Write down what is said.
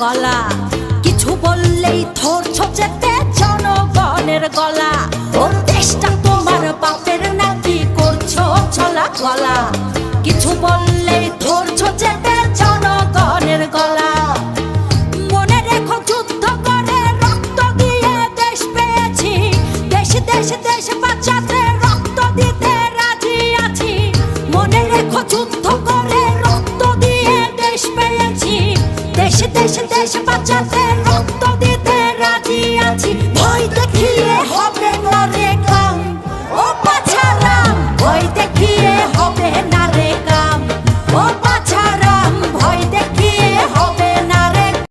গলা, কিছু বললেই ধরছো চেপে জনগণের গলা। ও দেশটা তোমার বাপের নাকি করছো ছলা গলা, কিছু বললেই ধরছো চেপে জনগণের গলা। মনে রেখো যুদ্ধ করে রক্ত দিয়ে দেশ পেয়েছি, দেশ দেশ দেশ বাঁচাতে রক্ত দিতে রাজি আছি। মনে রেখো যুদ্ধ করে রক্ত দিয়ে দেশ পেয়েছি, দেশ দেশ দেশ বাঁচাতে রক্ত দিতে রাজি আছি। ভয় দেখিয়ে হবে না রে